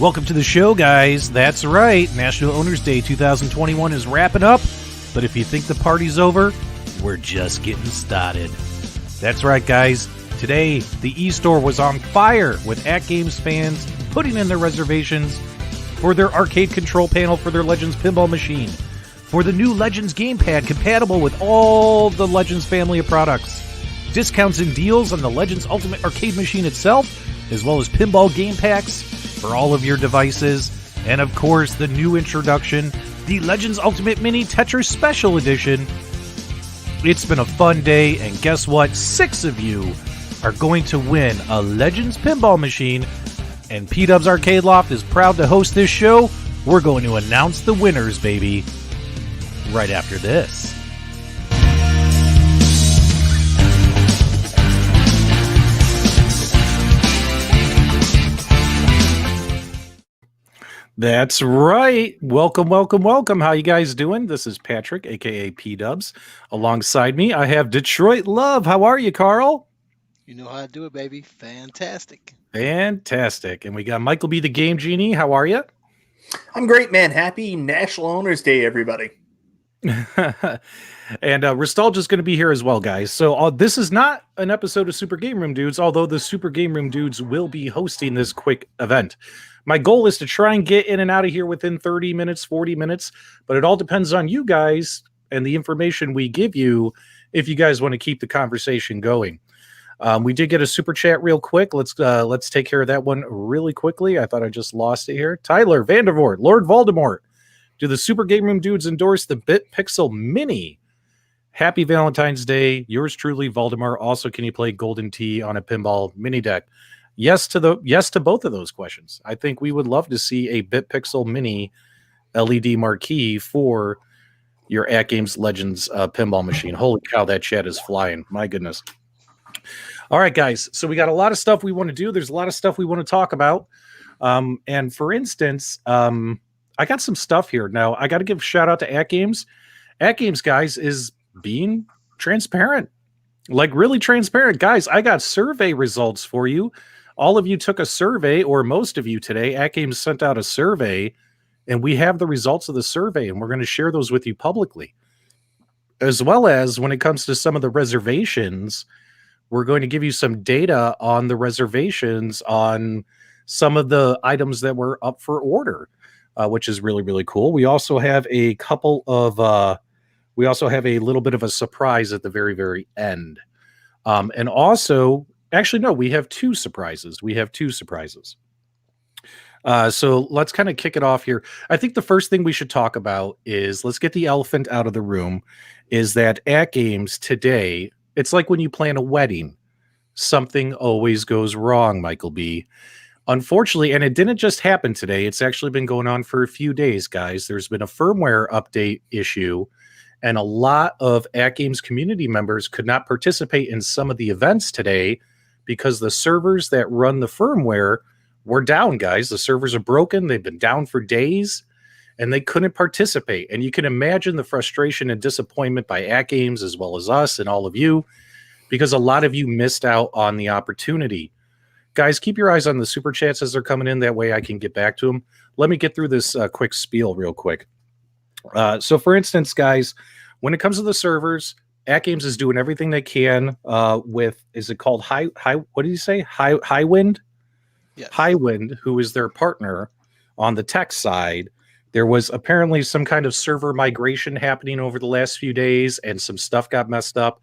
Welcome to the show, guys. That's right. National Owners Day 2021 is wrapping up, but if you think the party's over, we're just getting started. That's right, guys. Today, the eStore was on fire with AtGames fans putting in their reservations for their arcade control panel for their Legends Pinball Machine, for the new Legends gamepad compatible with all the Legends family of products, discounts and deals on the Legends Ultimate Arcade Machine itself, as well as pinball game packs for all of your devices, and of course the new introduction, the Legends Ultimate Mini Tetris Special Edition. It's been a fun day, and guess what? 6 of you are going to win a Legends Pinball Machine, and PDubs Arcade Loft is proud to host this show. We're going to announce the winners, baby, right after this. That's right. Welcome, welcome, welcome. How you guys doing? This is Patrick, aka PDubs. Alongside me, I have Detroit Love. How are you, Carl? You know how to do it, baby. Fantastic. Fantastic. And we got Michael B. the Game Genie. How are you? I'm great, man. Happy National Owners Day, everybody. And Restalgia's going to be here as well, guys. So this is not an episode of Super Game Room Dudes, although the Super Game Room Dudes will be hosting this quick event. My goal is to try and get in and out of here within 30 minutes, 40 minutes, but it all depends on you guys and the information we give you if you guys want to keep the conversation going. We did get a super chat real quick. Let's take care of that one really quickly. I thought I just lost it here. Tyler Vandervoort, Lord Voldemort. Do the Super Game Room Dudes endorse the Bit Pixel Mini? Happy Valentine's Day. Yours truly, Voldemort. Also, can you play Golden Tee on a pinball mini deck? Yes to both of those questions. I think we would love to see a Bit Pixel Mini LED marquee for your AtGames Legends pinball machine. Holy cow, that chat is flying. My goodness. All right, guys. So we got a lot of stuff we want to do. There's a lot of stuff we want to talk about. And for instance, I got some stuff here. Now, I got to give a shout out to AtGames. AtGames, guys, is being transparent. Like really transparent. Guys, I got survey results for you. All of you took a survey, or most of you today. AtGames sent out a survey, and we have the results of the survey, and we're going to share those with you publicly. As well as when it comes to some of the reservations, we're going to give you some data on the reservations on some of the items that were up for order, which is really, really cool. We also have a couple of, we also have a little bit of a surprise at the very, very end. And also, actually, no, we have 2 surprises. So let's kind of kick it off here. I think the first thing we should talk about is, let's get the elephant out of the room, is that AtGames today, it's like when you plan a wedding. Something always goes wrong, Michael B. Unfortunately, and it didn't just happen today. It's actually been going on for a few days, guys. There's been a firmware update issue, and a lot of AtGames community members could not participate in some of the events today because the servers that run the firmware were down, guys. The servers are broken. They've been down for days, and they couldn't participate. And you can imagine the frustration and disappointment by AtGames as well as us and all of you, because a lot of you missed out on the opportunity. Guys, keep your eyes on the super chats as they're coming in. That way I can get back to them. Let me get through this quick spiel real quick. So for instance, guys, when it comes to the servers, AtGames is doing everything they can with, is it called what did you say? Highwind? Yes. Highwind, who is their partner on the tech side. There was apparently some kind of server migration happening over the last few days, and some stuff got messed up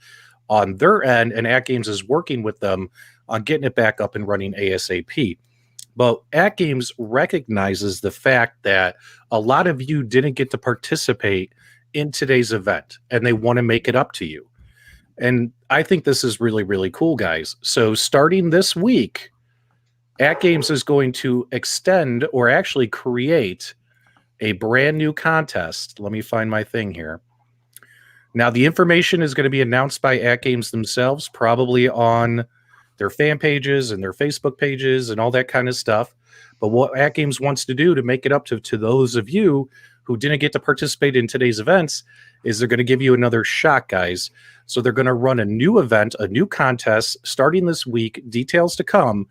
on their end, and AtGames is working with them on getting it back up and running ASAP. But AtGames recognizes the fact that a lot of you didn't get to participate in today's event, and they want to make it up to you. And I think this is really, really cool, guys. So starting this week, AtGames is going to extend, or actually create, a brand new contest. Let me find my thing here. Now, the information is going to be announced by AtGames themselves, probably on their fan pages and their Facebook pages and all that kind of stuff. But what AtGames wants to do to make it up to those of you who didn't get to participate in today's events is they're going to give you another shot, guys. So they're going to run a new event, a new contest starting this week, details to come.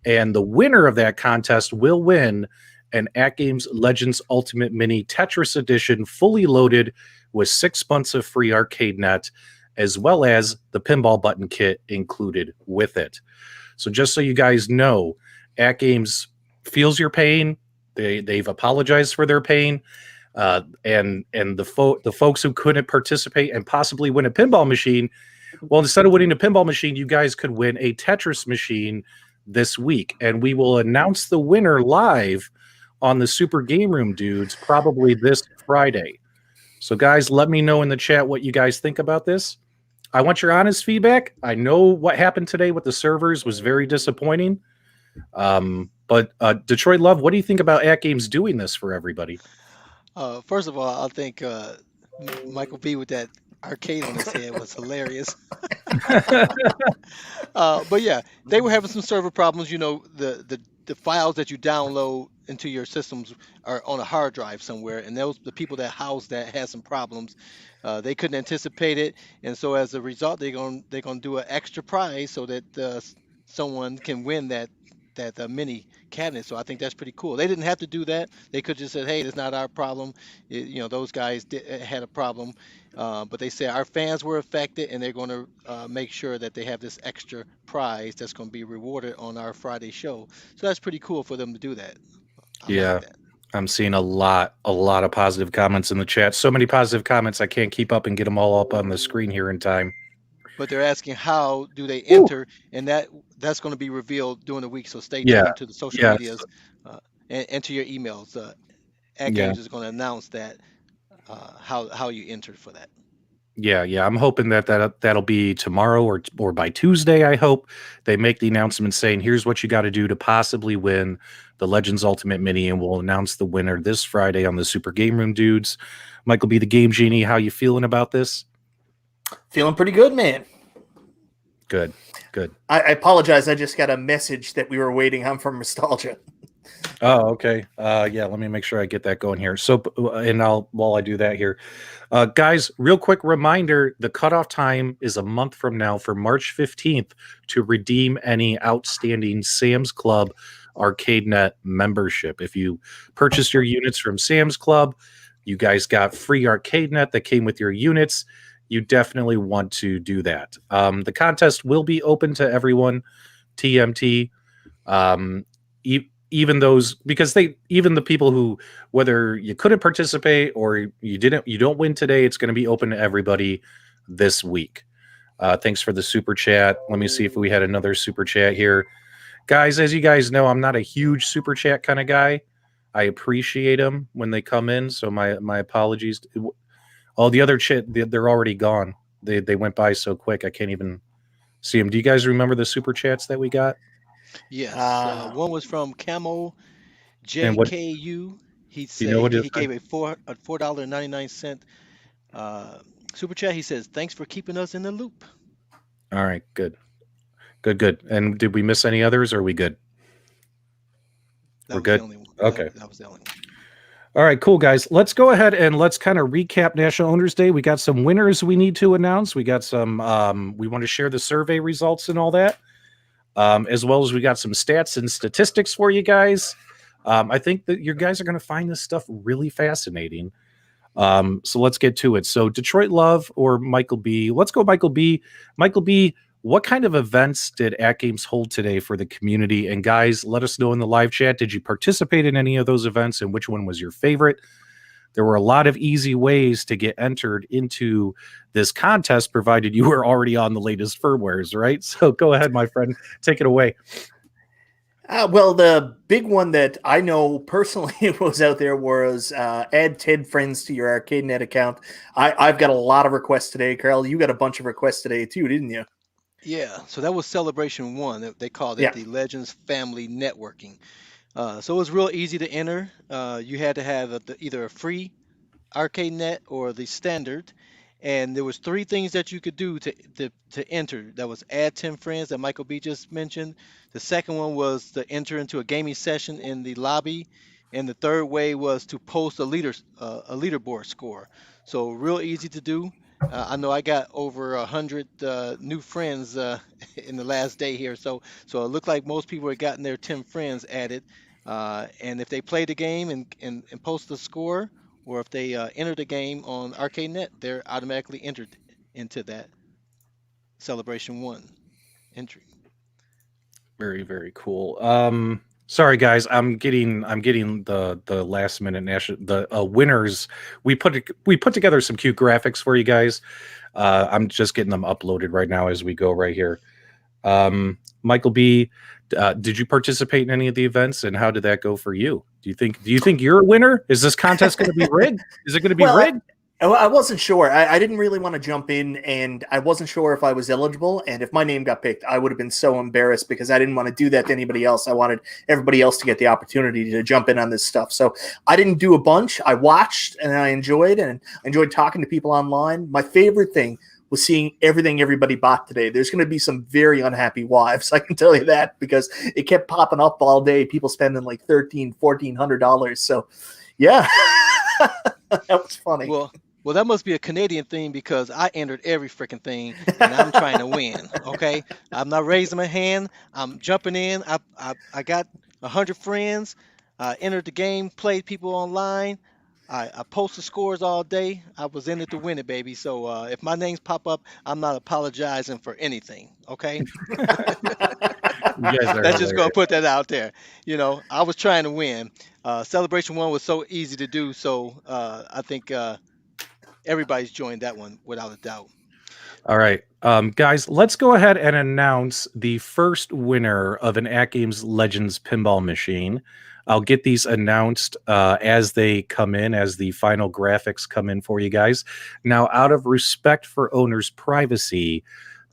And the winner of that contest will win an AtGames Legends Ultimate Mini Tetris Edition, fully loaded with 6 months of free arcade net, as well as the pinball button kit included with it. So just so you guys know, AtGames feels your pain. They've apologized for their pain. And the folks who couldn't participate and possibly win a pinball machine, well, instead of winning a pinball machine, you guys could win a Tetris machine this week, and we will announce the winner live on the Super Game Room Dudes probably this Friday. So, guys, let me know in the chat what you guys think about this. I want your honest feedback. I know what happened today with the servers was very disappointing. But Detroit Love, what do you think about AtGames doing this for everybody? First of all, I think Michael B with that arcade on his head was hilarious. But yeah, they were having some server problems. You know, the files that you download into your systems are on a hard drive somewhere, and the people that house that had some problems. They couldn't anticipate it, and so as a result, they're gonna do an extra prize so that someone can win that mini cabinet. So I think that's pretty cool. They didn't have to do that. They could just said, "Hey, it's not our problem." Those guys had a problem, but they said our fans were affected, and they're going to make sure that they have this extra prize that's going to be rewarded on our Friday show. So that's pretty cool for them to do that. I Yeah. like that. I'm seeing a lot of positive comments in the chat. So many positive comments, I can't keep up and get them all up on the screen here in time. But they're asking how do they enter, and that's going to be revealed during the week. So stay Yeah. tuned to the social Yeah. medias and enter your emails. AtGames Yeah. is going to announce that how you entered for that. Yeah. I'm hoping that'll be tomorrow or by Tuesday. I hope they make the announcement saying, here's what you got to do to possibly win the Legends Ultimate Mini, and we'll announce the winner this Friday on the Super Game Room Dudes. Michael B, the Game Genie, how you feeling about this? Feeling pretty good, man. Good. I apologize. I just got a message that we were waiting on from Nostalgia. Oh, okay. Yeah, let me make sure I get that going here. So, and while I do that here, guys, real quick reminder, the cutoff time is a month from now for March 15th to redeem any outstanding Sam's Club ArcadeNet membership. If you purchased your units from Sam's Club, you guys got free ArcadeNet that came with your units. You definitely want to do that. The contest will be open to everyone, TMT. Even those, because even the people who, whether you couldn't participate or you don't win today, it's going to be open to everybody this week. Thanks for the super chat. Let me see if we had another super chat here. Guys, as you guys know, I'm not a huge super chat kind of guy. I appreciate them when they come in, so my apologies. All the other chat, they're already gone. They went by so quick, I can't even see them. Do you guys remember the super chats that we got? Yes, one was from Camo And what, JKU. He you said know what it he is? gave a $4.99 super chat. He says, "Thanks for keeping us in the loop." All right, good. And did we miss any others, or are we good? That We're was good? the only one. Okay. That was the only one. All right, cool, guys. Let's go ahead and let's kind of recap National Owners Day. We got some winners we need to announce. We got some, we want to share the survey results and all that, as well as we got some stats and statistics for you guys. I think that you guys are going to find this stuff really fascinating. So let's get to it. So Detroit Love or Michael B. Let's go Michael B. Michael B., what kind of events did AtGames hold today for the community? And guys, let us know in the live chat. Did you participate in any of those events, and which one was your favorite? There were a lot of easy ways to get entered into this contest, provided you were already on the latest firmwares, right? So go ahead, my friend. Take it away. Well, the big one that I know personally was out there was add 10 friends to your ArcadeNet account. I've got a lot of requests today. Carl, you got a bunch of requests today too, didn't you? Yeah, so that was Celebration 1. They called it the Legends Family Networking. So it was real easy to enter. You had to have either a free ArcadeNet or the standard, and there was three things that you could do to enter. That was add 10 friends that Michael B just mentioned. The second one was to enter into a gaming session in the lobby, and the third way was to post a leaderboard score. So real easy to do. I know I got over 100 new friends in the last day here, so it looked like most people had gotten their 10 friends added. And if they play the game and post the score, or if they enter the game on ArcadeNet, they're automatically entered into that Celebration 1 entry. Very, very cool. Sorry guys, I'm getting the last minute national winners. We put together some cute graphics for you guys. I'm just getting them uploaded right now as we go right here. Michael B, did you participate in any of the events, and how did that go for you? Do you think you're a winner? Is this contest going to be rigged? Is it going to be rigged? I wasn't sure. I didn't really want to jump in, and I wasn't sure if I was eligible. And if my name got picked, I would have been so embarrassed because I didn't want to do that to anybody else. I wanted everybody else to get the opportunity to jump in on this stuff. So I didn't do a bunch. I watched, and I enjoyed talking to people online. My favorite thing was seeing everything everybody bought today. There's going to be some very unhappy wives, I can tell you that, because it kept popping up all day. People spending like $1,300, $1,400. So, yeah, that was funny. Well, that must be a Canadian thing because I entered every freaking thing and I'm trying to win. Okay, I'm not raising my hand. I'm jumping in. I got 100 friends. I entered the game, played people online. I posted scores all day. I was in it to win it, baby. So if my names pop up, I'm not apologizing for anything. Okay, that's just gonna put that out there. You know, I was trying to win. Celebration 1 was so easy to do. So I think. Everybody's joined that one without a doubt. All right, guys, let's go ahead and announce the first winner of an AtGames Legends Pinball Machine. I'll get these announced as they come in, as the final graphics come in for you guys. Now, out of respect for owners' privacy,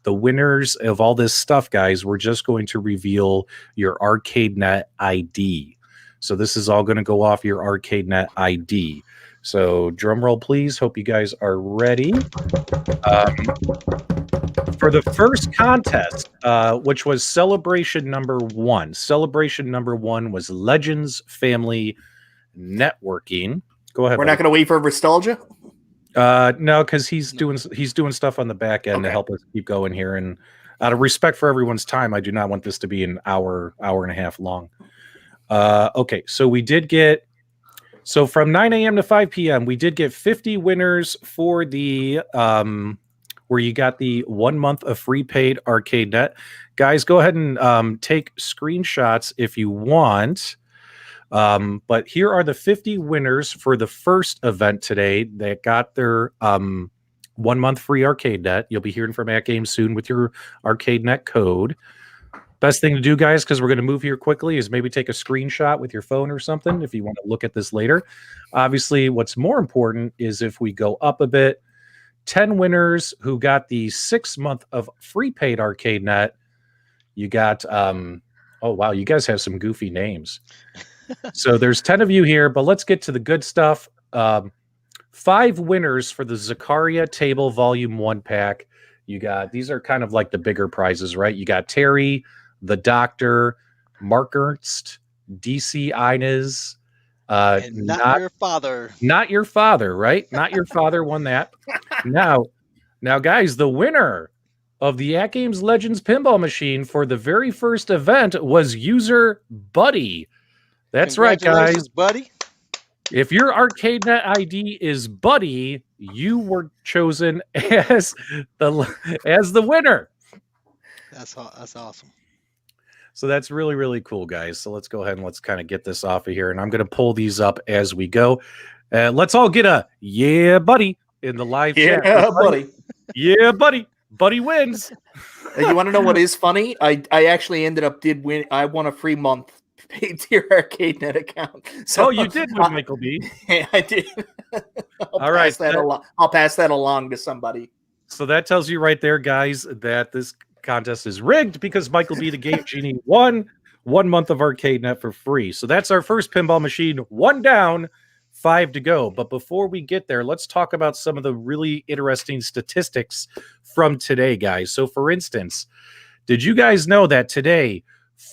the winners of all this stuff, guys, we're just going to reveal your ArcadeNet ID. So this is all going to go off your ArcadeNet ID. So drum roll, please. Hope you guys are ready. For the first contest, which was celebration number 1. Celebration number 1 was Legends Family Networking. Go ahead. We're not going to wait for nostalgia. No, because he's doing stuff on the back end to help us keep going here. And out of respect for everyone's time, I do not want this to be an hour and a half long. Okay, so we did get. So from 9 a.m. to 5 p.m., we did get 50 winners for the where you got the 1 month of free paid ArcadeNet. Guys, go ahead and take screenshots if you want. But here are the 50 winners for the first event today that got their 1 month free ArcadeNet. You'll be hearing from AtGames soon with your ArcadeNet code. Best thing to do, guys, because we're going to move here quickly, is maybe take a screenshot with your phone or something if you want to look at this later. Obviously, what's more important is if we go up a bit, 10 winners who got the 6 month of free paid ArcadeNet. You got, oh, wow, you guys have some goofy names. So there's 10 of you here, but let's get to the good stuff. 5 winners for the Zakaria Table Volume 1 pack. You got, these are kind of like the bigger prizes, right? You got Terry, the Doctor, Mark Ernst, DC Inez, not your father. Not your father, right? Not your father won that. Now, guys, the winner of the AtGames Legends Pinball Machine for the very first event was user Buddy. That's right, guys. Buddy. If your ArcadeNet ID is Buddy, you were chosen as the winner. That's awesome. So that's really, really cool, guys. So let's go ahead and let's kind of get this off of here. And I'm going to pull these up as we go. Let's all get a yeah, buddy in the live chat. Yeah, buddy. Yeah, buddy. Buddy wins. You want to know what is funny? I actually ended up win. I won a free month paid to your ArcadeNet account. So you did win, Michael B. Yeah, I did. I'll pass that along to somebody. So that tells you right there, guys, that this contest is rigged because Michael B, the Game Genie, won 1 month of ArcadeNet for free. So that's our first pinball machine. 1 down, 5 to go. But before we get there, let's talk about some of the really interesting statistics from today, guys. So for instance, did you guys know that today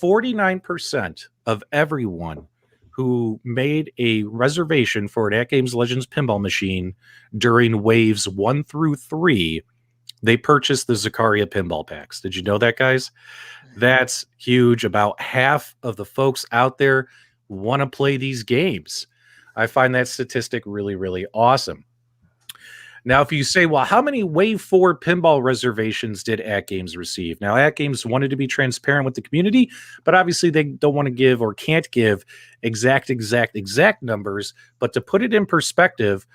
49% of everyone who made a reservation for an AtGames Legends Pinball Machine during waves 1 through 3, they purchased the Zakaria pinball packs? Did you know that, guys? That's huge. About half of the folks out there want to play these games. I find that statistic really, really awesome. Now, if you say, well, how many Wave 4 pinball reservations did AtGames receive? Now, AtGames wanted to be transparent with the community, but obviously they don't want to give or can't give exact numbers. But to put it in perspective,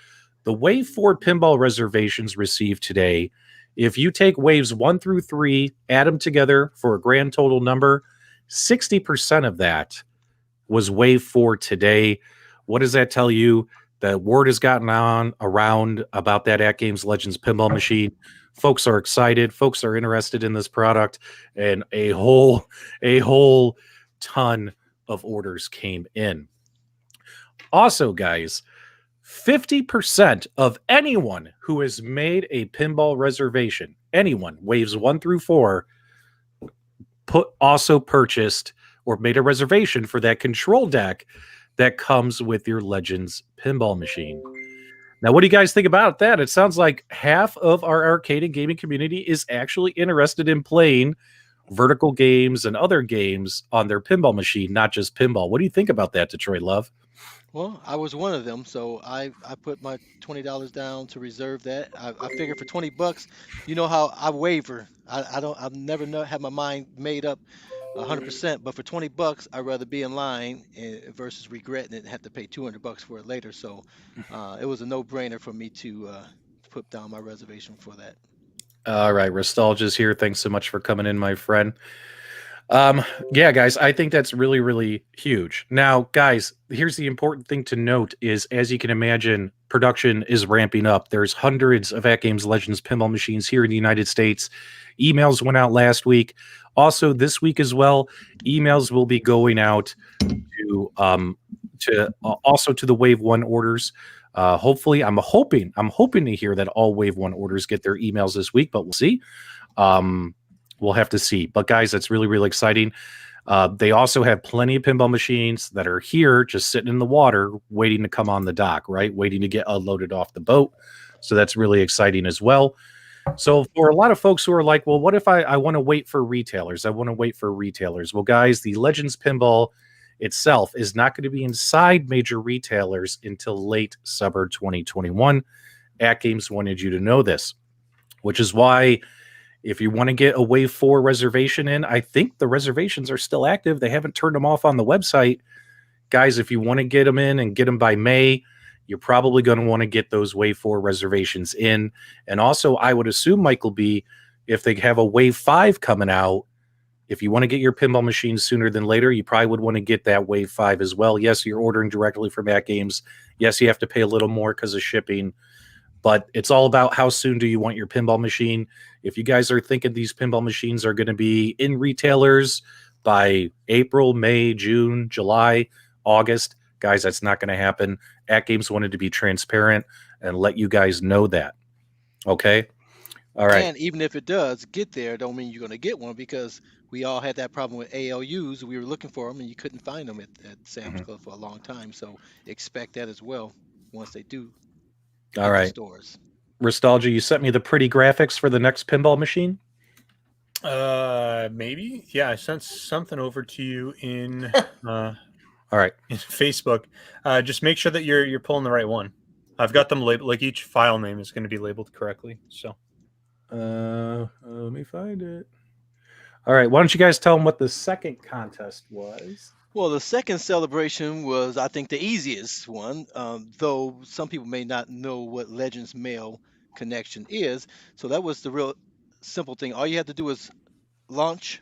the Wave 4 pinball reservations received today, if you take waves 1 through 3, add them together for a grand total number, 60% of that was Wave 4 today. What does that tell you? The word has gotten on around about that AtGames Legends Pinball Machine. Folks are excited. Folks are interested in this product, and a whole ton of orders came in. Also, guys, 50% of anyone who has made a pinball reservation, anyone, waves 1 through 4, also purchased or made a reservation for that control deck that comes with your Legends pinball machine. Now, what do you guys think about that? It sounds like half of our arcade and gaming community is actually interested in playing vertical games and other games on their pinball machine, not just pinball. What do you think about that, Detroit Love? Well, I was one of them, so I put my $20 down to reserve that. I figured for $20, you know how I waver. I've never had my mind made up 100%, but for $20, I'd rather be in line versus regretting it and have to pay $200 for it later. So it was a no-brainer for me to put down my reservation for that. All right, Nostalgia's here. Thanks so much for coming in, my friend. Yeah, guys, I think that's really, really huge. Now, guys, here's the important thing to note is, as you can imagine, production is ramping up. There's hundreds of AtGames Legends pinball machines here in the United States. Emails went out last week. Also, this week as well, emails will be going out to also to the Wave 1 orders. Hopefully, I'm hoping to hear that all Wave 1 orders get their emails this week, but we'll see. We'll have to see. But guys, that's really, really exciting. They also have plenty of pinball machines that are here just sitting in the water waiting to come on the dock, right? Waiting to get unloaded off the boat. So that's really exciting as well. So for a lot of folks who are like, well, what if I want to wait for retailers? I want to wait for retailers. Well, guys, the Legends Pinball itself is not going to be inside major retailers until late summer 2021. AtGames wanted you to know this, which is why if you want to get a Wave 4 reservation in, I think the reservations are still active. They haven't turned them off on the website. Guys, if you want to get them in and get them by May, you're probably going to want to get those Wave 4 reservations in. And also, I would assume, Michael B., if they have a Wave 5 coming out, if you want to get your pinball machines sooner than later, you probably would want to get that Wave 5 as well. Yes, you're ordering directly from AtGames. Yes, you have to pay a little more because of shipping. But it's all about how soon do you want your pinball machine. If you guys are thinking these pinball machines are going to be in retailers by April, May, June, July, August, guys, that's not going to happen. AtGames wanted to be transparent and let you guys know that. Okay? All right. And even if it does get there, don't mean you're going to get one, because we all had that problem with ALUs. We were looking for them and you couldn't find them at Sam's Club for a long time. So expect that as well once they do. All right. Stores. Nostalgia, you sent me the pretty graphics for the next pinball machine? Maybe. Yeah, I sent something over to you in all right, in Facebook. Just make sure that you're pulling the right one. I've got them labeled, like each file name is going to be labeled correctly. So let me find it. All right, why don't you guys tell them what the second contest was? Well, the second celebration was, I think, the easiest one, though some people may not know what Legends Mail Connection is. So that was the real simple thing. All you had to do was launch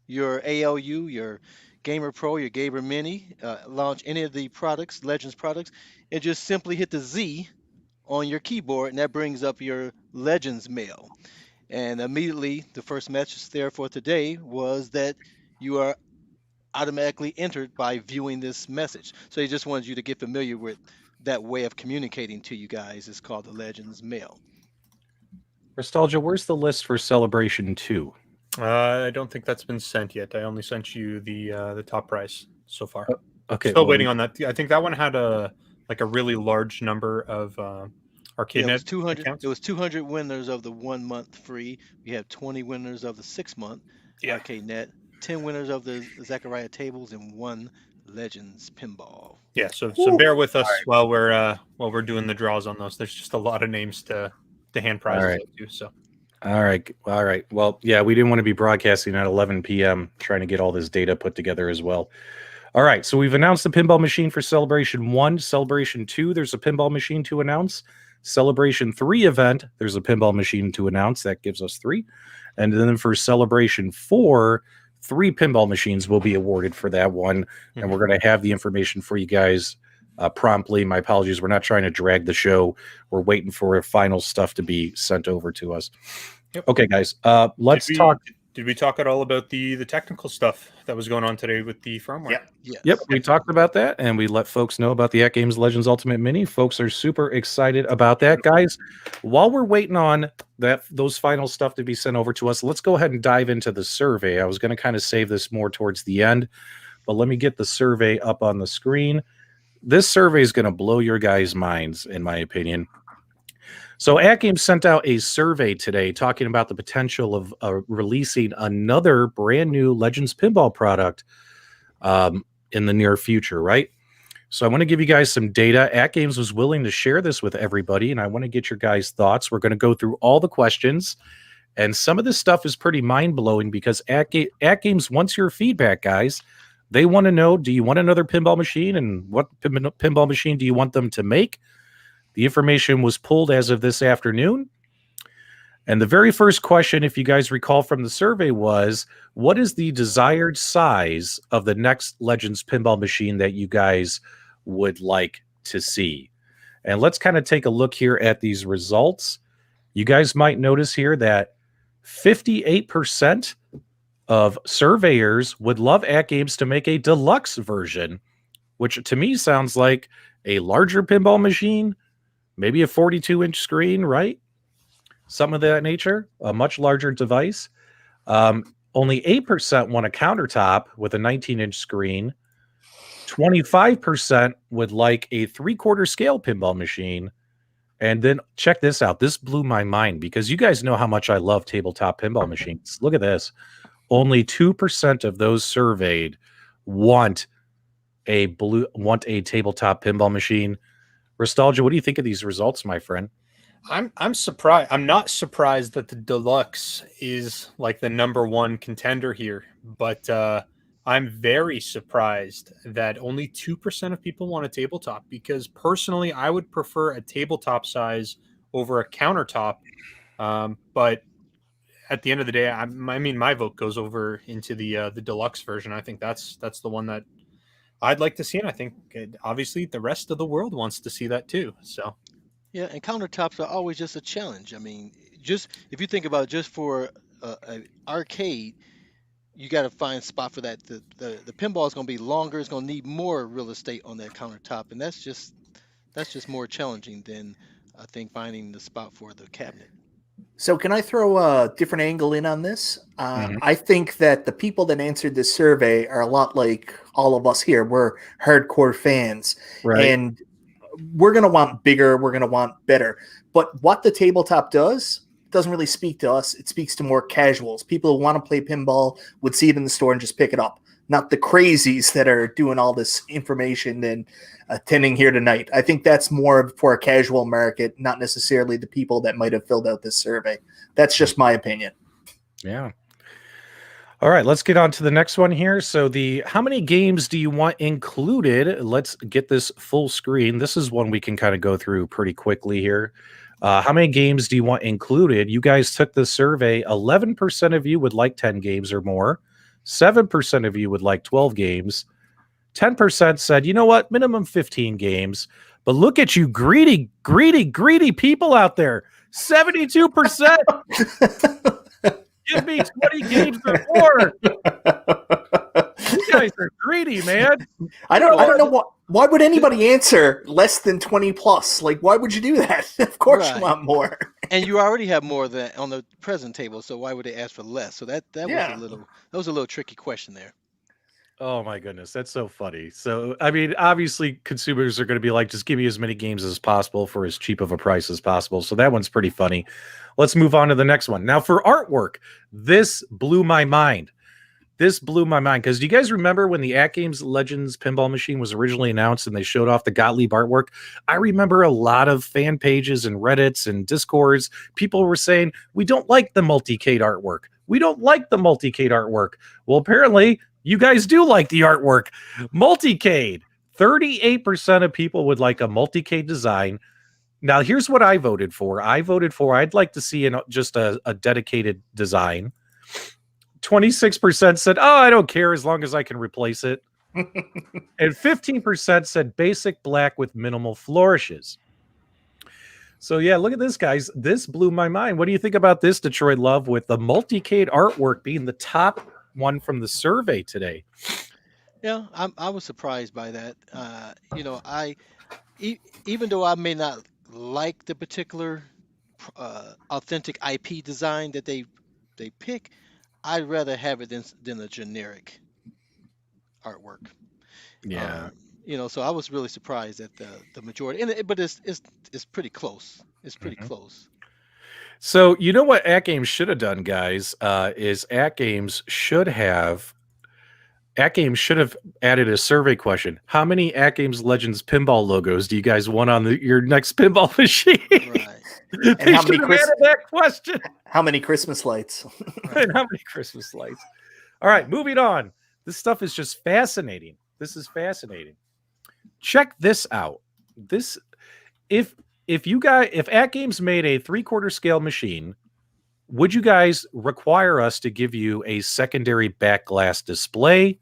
your ALU, your Gamer Pro, your Gamer Mini, launch any of the products, Legends products, and just simply hit the Z on your keyboard, and that brings up your Legends Mail. And immediately, the first message there for today was that you are automatically entered by viewing this message. So he just wanted you to get familiar with that way of communicating to you guys. It's called the Legends Mail. Nostalgia, where's the list for Celebration 2? I don't think that's been sent yet. I only sent you the top prize so far. Okay, still waiting on that. I think that one had a really large number of arcade. Yeah, it was 200. Accounts. It was 200 winners of the 1 month free. We have 20 winners of the 6 month arcade net. 10 winners of the Zachariah tables, and 1 Legends Pinball. Yeah, so bear with us while we're doing the draws on those. There's just a lot of names to hand prizes right. out to. So All right. Well, yeah, we didn't want to be broadcasting at 11 p.m. trying to get all this data put together as well. All right, so we've announced the pinball machine for Celebration 1. Celebration 2, there's a pinball machine to announce. Celebration 3 event, there's a pinball machine to announce. That gives us 3. And then for Celebration 4, 3 pinball machines will be awarded for that one. And we're going to have the information for you guys promptly. My apologies. We're not trying to drag the show. We're waiting for final stuff to be sent over to us. Yep. Okay, guys, let's talk. Did we talk at all about the technical stuff that was going on today with the firmware? Yep, we talked about that, and we let folks know about the AtGames Legends Ultimate Mini. Folks are super excited about that, guys. While we're waiting on those final stuff to be sent over to us, let's go ahead and dive into the survey. I was going to kind of save this more towards the end, but let me get the survey up on the screen. This survey is going to blow your guys' minds, in my opinion. So AtGames sent out a survey today talking about the potential of releasing another brand new Legends Pinball product in the near future, right? So I want to give you guys some data. AtGames was willing to share this with everybody, and I want to get your guys' thoughts. We're going to go through all the questions, and some of this stuff is pretty mind-blowing because AtGames wants your feedback, guys. They want to know, do you want another pinball machine, and what pinball machine do you want them to make? The information was pulled as of this afternoon. And the very first question, if you guys recall from the survey, was, what is the desired size of the next Legends pinball machine that you guys would like to see? And let's kind of take a look here at these results. You guys might notice here that 58% of surveyors would love AtGames to make a deluxe version, which to me sounds like a larger pinball machine, maybe a 42-inch screen, right? Some of that nature, a much larger device. Only 8% want a countertop with a 19-inch screen. 25% would like a 3/4 scale pinball machine. And then check this out. This blew my mind because you guys know how much I love tabletop pinball machines. Look at this. Only 2% of those surveyed want a tabletop pinball machine. Nostalgia, what do you think of these results, my friend? I'm surprised. I'm not surprised that the deluxe is like the #1 contender here, but I'm very surprised that only 2% of people want a tabletop, because personally I would prefer a tabletop size over a countertop. But at the end of the day, I mean, my vote goes over into the deluxe version. I think that's the one that I'd like to see, and I think obviously the rest of the world wants to see that too. So Yeah, and countertops are always just a challenge. I mean, just if you think about it, just for an arcade, you got to find a spot for that. The pinball is going to be longer. It's going to need more real estate on that countertop, and that's just more challenging than I think finding the spot for the cabinet. So can I throw a different angle in on this? I think that the people that answered this survey are a lot like all of us here. We're hardcore fans, Right. and we're going to want bigger. We're going to want better. But what the tabletop doesn't really speak to us. It speaks to more casuals. People who want to play pinball would see it in the store and just pick it up. Not the crazies that are doing all this information and attending here tonight. I think that's more for a casual market, not necessarily the people that might have filled out this survey. That's just my opinion. Yeah. All right, let's get on to the next one here. So how many games do you want included? Let's get this full screen. This is one we can kind of go through pretty quickly here. How many games do you want included? You guys took the survey. 11% of you would like 10 games or more. 7% of you would like 12 games. 10% said, you know what, minimum 15 games. But look at you, greedy people out there. 72%. Give me 20 games or more. You guys are greedy, man. I don't know why would anybody answer less than 20 plus? Like, why would you do that? Of course you want more. And you already have more than on the present table, so why would they ask for less? So that was a little tricky question there. Oh my goodness, that's so funny. So I mean, obviously consumers are going to be like, just give me as many games as possible for as cheap of a price as possible. So that one's pretty funny. Let's move on to the next one. Now for artwork, this blew my mind. this blew my mind, because do you guys remember when the AtGames Legends Pinball Machine was originally announced and they showed off the Gottlieb artwork? I remember a lot of fan pages and Reddits and Discords. People were saying, we don't like the multicade artwork. We don't like the multicade artwork. Well, apparently you guys do like the artwork. Multicade. 38% of people would like a multicade design. Now, here's what I voted for. I'd like to see just a dedicated design. 26% said, oh, I don't care as long as I can replace it. And 15% said basic black with minimal flourishes. So yeah, look at this, guys. This blew my mind. What do you think about this, Detroit Love, with the multicade artwork being the top one from the survey today? Yeah, I was surprised by that. Even though I may not like the particular authentic IP design that they pick, I'd rather have it than a generic artwork. Yeah. So I was really surprised at the majority, but it's pretty close. It's pretty close. So you know what AtGames should have done, guys, is AtGames should have added a survey question. How many AtGames Legends pinball logos do you guys want on your next pinball machine? Right. They should have added that question. How many Christmas lights? And how many Christmas lights? All right, moving on. This stuff is just fascinating. This is fascinating. Check this out. If AtGames made a 3/4 scale machine, would you guys require us to give you a secondary back glass display?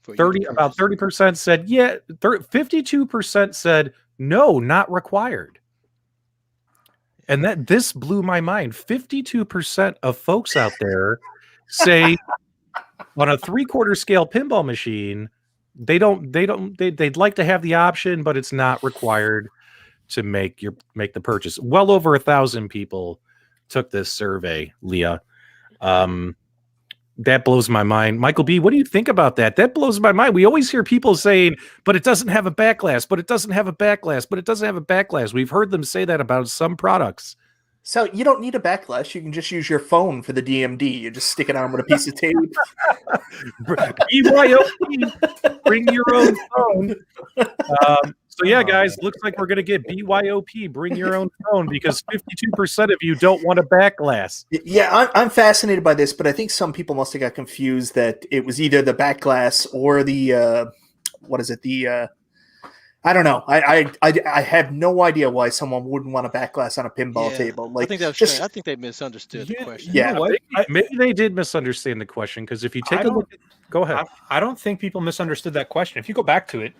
About 30% said yeah. 52% said no, not required. And this blew my mind. 52% of folks out there say on a 3/4 scale pinball machine, they'd like to have the option, but it's not required to make the purchase. Well over 1,000 people took this survey, Leah. That blows my mind. Michael B., what do you think about that? That blows my mind. We always hear people saying, but it doesn't have a back glass, but it doesn't have a back glass, but it doesn't have a back glass. We've heard them say that about some products. So you don't need a back glass. You can just use your phone for the DMD. You just stick it on with a piece of tape. BYOP, bring your own phone. So yeah, guys, looks like we're going to get BYOP, bring your own phone, because 52% of you don't want a back glass. Yeah, I'm fascinated by this, but I think some people must have got confused that it was either the back glass or the, I don't know. I have no idea why someone wouldn't want a back glass on a pinball table. Like, I think they misunderstood the question. Yeah, maybe they did misunderstand the question, because if you take a look, go ahead. I don't think people misunderstood that question. If you go back to it,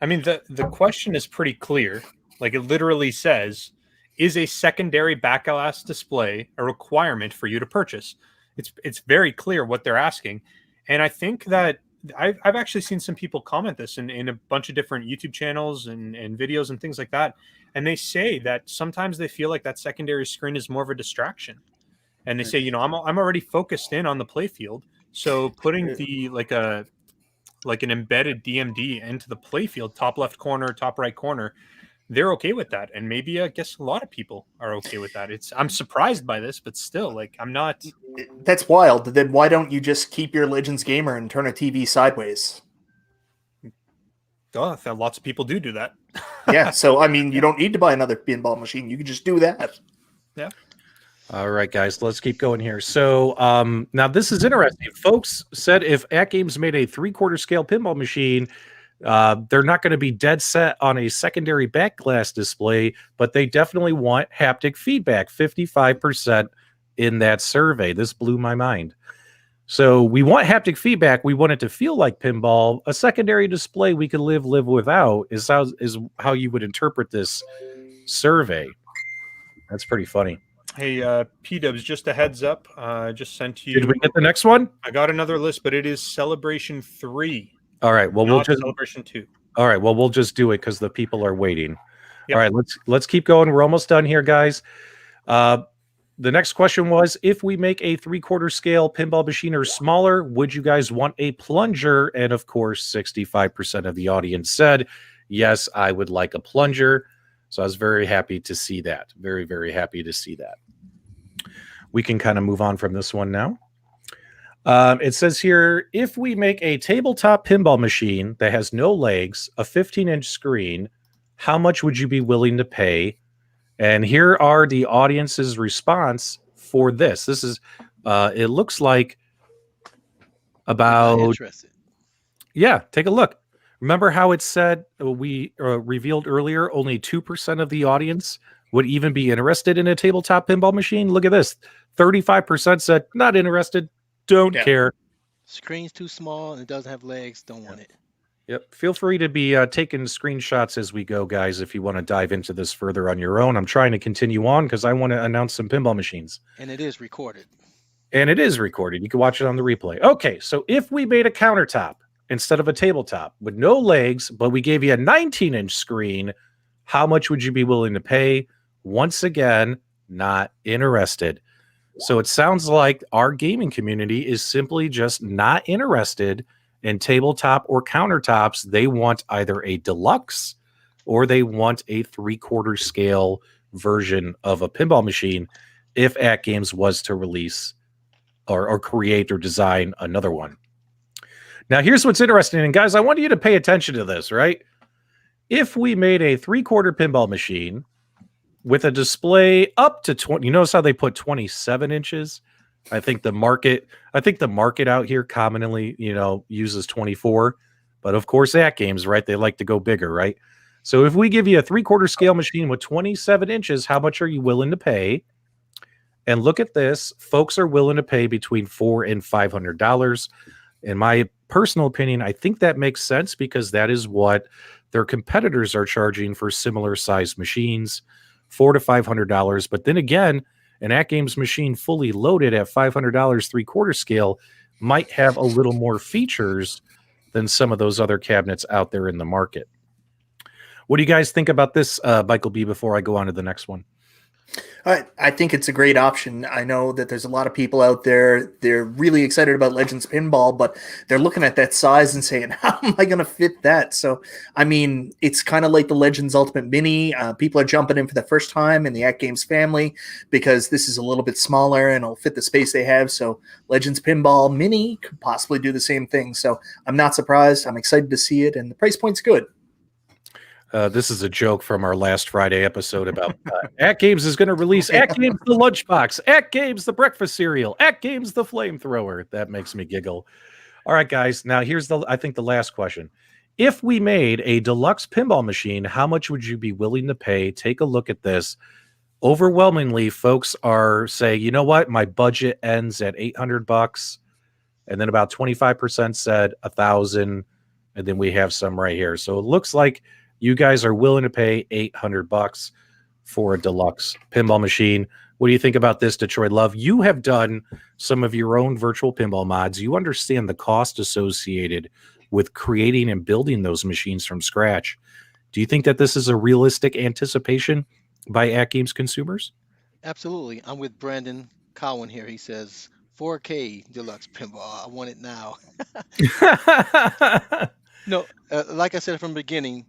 I mean, the question is pretty clear. Like, it literally says, is a secondary back glass display a requirement for you to purchase? It's very clear what they're asking. And I think that I've actually seen some people comment this in a bunch of different YouTube channels and videos and things like that. And they say that sometimes they feel like that secondary screen is more of a distraction. And they say, I'm already focused in on the playfield. So putting like an embedded DMD into the playfield, top left corner, top right corner, they're okay with that. And maybe I guess a lot of people are okay with that. I'm surprised by this, but still, like, I'm not. That's wild. Then why don't you just keep your Legends Gamer and turn a TV sideways? Oh, lots of people do that. Yeah. So, I mean, you don't need to buy another pinball machine. You can just do that. Yeah. All right, guys, let's keep going here. So now this is interesting. Folks said if AtGames made a 3/4 scale pinball machine, they're not going to be dead set on a secondary back glass display, but they definitely want haptic feedback. 55% in that survey. This blew my mind. So we want haptic feedback. We want it to feel like pinball. A secondary display we could live without is how you would interpret this survey. That's pretty funny. Hey, PDubs, just a heads up. Just sent you. Did we get the next one? I got another list, but it is Celebration 3. All right. Well, we'll just Celebration 2. All right. Well, we'll just do it because the people are waiting. Yep. All right. Let's keep going. We're almost done here, guys. The next question was, if we make a 3/4 scale pinball machine or smaller, would you guys want a plunger? And of course, 65% of the audience said, yes, I would like a plunger. So I was very happy to see that. Very, very happy to see that. We can kind of move on from this one now. It says here, if we make a tabletop pinball machine that has no legs, a 15-inch screen, how much would you be willing to pay? And here are the audience's response for this. This is, it looks like Not about, interested. yeah, take a look. Remember how it said we revealed earlier only 2% of the audience would even be interested in a tabletop pinball machine? Look at this. 35% said not interested, don't care. Screen's too small and it doesn't have legs. Don't want it. Yep. Feel free to be taking screenshots as we go, guys, if you want to dive into this further on your own. I'm trying to continue on because I want to announce some pinball machines. And it is recorded. And it is recorded. You can watch it on the replay. Okay, so if we made a countertop instead of a tabletop with no legs, but we gave you a 19-inch screen, how much would you be willing to pay? Once again, not interested. So it sounds like our gaming community is simply just not interested in tabletop or countertops. They want either a deluxe or they want a 3/4 scale version of a pinball machine if AtGames was to release or create or design another one. Now, here's what's interesting. And guys, I want you to pay attention to this, right? If we made a 3/4 pinball machine with a display up to 20, you notice how they put 27 inches? I think the market out here commonly, uses 24, but of course AtGames, right? They like to go bigger, right? So if we give you a 3/4 scale machine with 27 inches, how much are you willing to pay? And look at this. Folks are willing to pay between $400 and $500. In my personal opinion, I think that makes sense because that is what their competitors are charging for similar sized machines, $400 to $500. But then again, an AtGames machine fully loaded at $500 3/4 scale might have a little more features than some of those other cabinets out there in the market. What do you guys think about this, Michael B, before I go on to the next one? I think it's a great option. I know that there's a lot of people out there, they're really excited about Legends Pinball, but they're looking at that size and saying, how am I going to fit that? So, I mean, it's kind of like the Legends Ultimate Mini. People are jumping in for the first time in the AtGames family because this is a little bit smaller and it'll fit the space they have. So Legends Pinball Mini could possibly do the same thing. So I'm not surprised. I'm excited to see it, and the price point's good. This is a joke from our last Friday episode about AtGames is going to release AtGames the lunchbox, AtGames the breakfast cereal, AtGames the flamethrower. That makes me giggle. All right, guys. Now here's I think the last question. If we made a deluxe pinball machine, how much would you be willing to pay? Take a look at this. Overwhelmingly, folks are saying, you know what? My budget ends at $800. And then about 25% said $1,000. And then we have some right here. So it looks like you guys are willing to pay $800 for a deluxe pinball machine. What do you think about this, Detroit Love? You have done some of your own virtual pinball mods. You understand the cost associated with creating and building those machines from scratch. Do you think that this is a realistic anticipation by AtGames consumers? Absolutely. I'm with Brandon Cowan here. He says 4K deluxe pinball. I want it now. No, like I said from the beginning,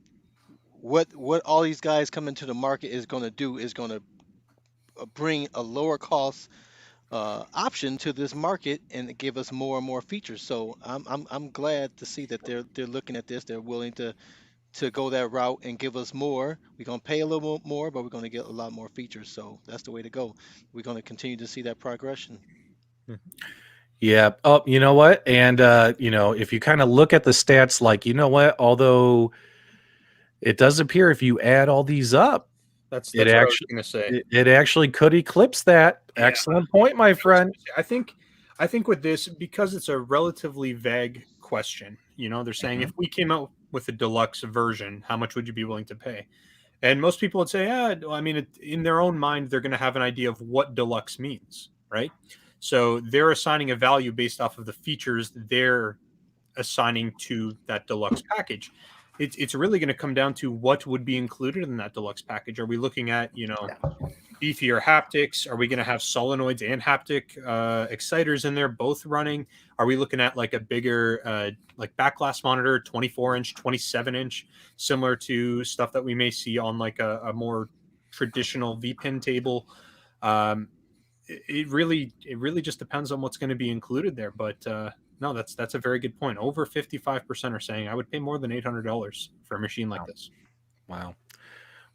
what all these guys coming to the market is going to do is going to bring a lower cost option to this market and give us more and more features. So I'm glad to see that they're looking at this. They're willing to go that route and give us more. We're going to pay a little more, but we're going to get a lot more features. So that's the way to go. We're going to continue to see that progression. Yeah. Oh, you know what? And, if you kind of look at the stats, like, you know what, although it does appear if you add all these up, That's it what I was actually going to say. it actually could eclipse that. Yeah. Excellent point, my friend. I think with this, because it's a relatively vague question, they're saying if we came out with a deluxe version, how much would you be willing to pay? And most people would say, in their own mind, they're going to have an idea of what deluxe means, right? So they're assigning a value based off of the features they're assigning to that deluxe package. It's really going to come down to what would be included in that deluxe package. Are we looking at, beefier haptics? Are we going to have solenoids and haptic exciters in there both running? Are we looking at like a bigger like backglass monitor, 24-inch, 27-inch, similar to stuff that we may see on like a more traditional VPin table? it really just depends on what's going to be included there. But no, that's a very good point. Over 55% are saying I would pay more than $800 for a machine like this. Wow.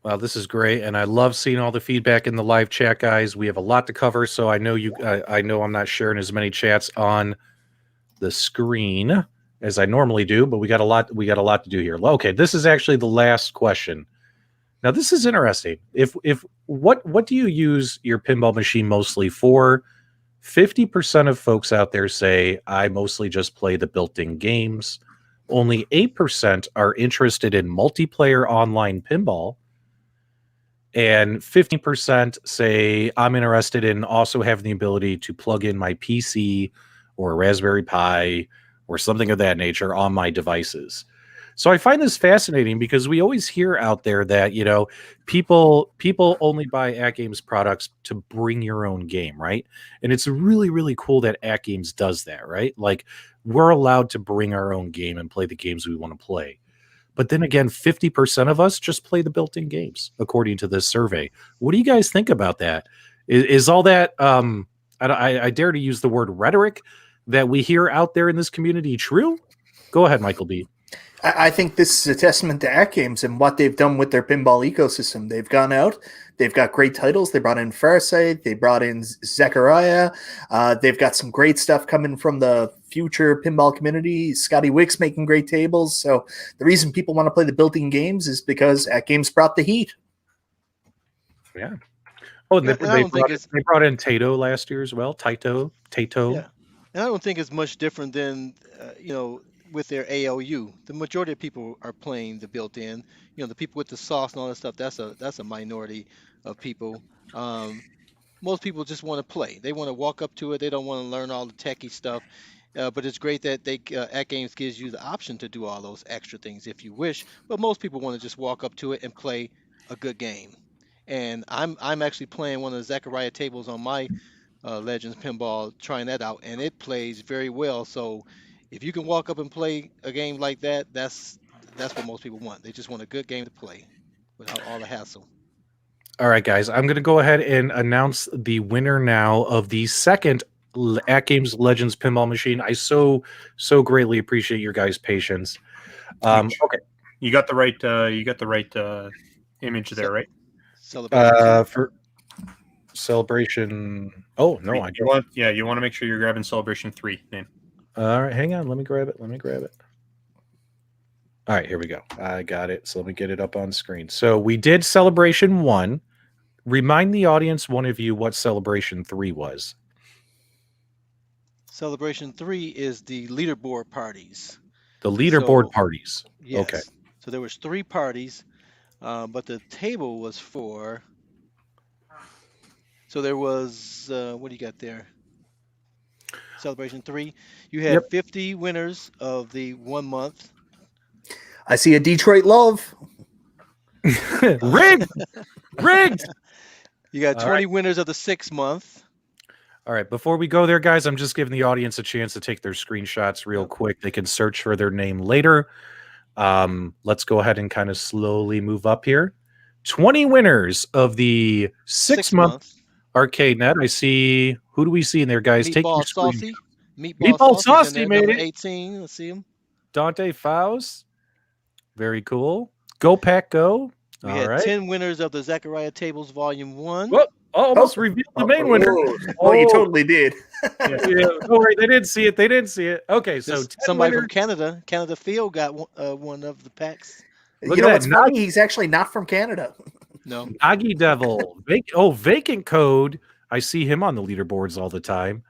Wow, this is great, and I love seeing all the feedback in the live chat, guys. We have a lot to cover, so I know I know I'm not sharing as many chats on the screen as I normally do, but we got a lot to do here. Okay, this is actually the last question. Now, this is interesting. If what do you use your pinball machine mostly for? 50% of folks out there say I mostly just play the built-in games. Only 8% are interested in multiplayer online pinball. And 15% say I'm interested in also having the ability to plug in my PC or a Raspberry Pi or something of that nature on my devices. So I find this fascinating because we always hear out there that, you know, people only buy AtGames products to bring your own game, right? And it's really, really cool that AtGames does that, right? Like, we're allowed to bring our own game and play the games we want to play. But then again, 50% of us just play the built-in games, according to this survey. What do you guys think about that? Is all that, I dare to use the word rhetoric that we hear out there in this community true? Go ahead, Michael B. I think this is a testament to AtGames and what they've done with their pinball ecosystem. They've gone out, they've got great titles. They brought in Farsight, they brought in Zechariah. They've got some great stuff coming from the future pinball community. Scotty Wicks making great tables. So the reason people want to play the built-in games is because AtGames brought the heat. Yeah. Oh, and they brought in Tato last year as well. Tato. Yeah. And I don't think it's much different than, with their ALU. The majority of people are playing the built-in. You know, the people with the sauce and all that stuff, that's a minority of people. Most people just want to play. They want to walk up to it. They don't want to learn all the techie stuff. But it's great that AtGames gives you the option to do all those extra things if you wish. But most people want to just walk up to it and play a good game. And I'm actually playing one of the Zechariah tables on my Legends Pinball, trying that out, and it plays very well. So if you can walk up and play a game like that, that's what most people want. They just want a good game to play without all the hassle. All right, guys, I'm going to go ahead and announce the winner now of the second AtGames Legends Pinball Machine. I so greatly appreciate your guys' patience. Okay, you got the right image there, right? Celebration for Celebration. Oh no, I don't. You want to make sure you're grabbing Celebration 3 name. All right, hang on. Let me grab it. All right, here we go. I got it. So let me get it up on screen. So we did Celebration 1. Remind the audience, one of you, what Celebration 3 was. Celebration 3 is the leaderboard parties. The leaderboard parties. Yes. Okay. So there was 3 parties, but the table was 4. So there was, what do you got there? Celebration 3. You had 50 winners of the 1 month. I see a Detroit love. Rigged! You got 20 winners of the 6 month. All right, before we go there, guys, I'm just giving the audience a chance to take their screenshots real quick. They can search for their name later. Let's go ahead and kind of slowly move up here. 20 winners of the 6-month arcade net. I see. Who do we see in there, guys? Take your screen. Meatball Saucy made it. 18. Let's see him. Dante Faust. Very cool. Go Pack Go. We had 10 winners of the Zechariah Tables Volume 1. Whoa, almost revealed the main winner. Oh, you totally did. Yeah. Don't worry, they didn't see it. Okay, so somebody from Canada Field got one of the packs. You know what's funny? He's actually not from Canada. No. Nagi Devil. Vacant Code. I see him on the leaderboards all the time.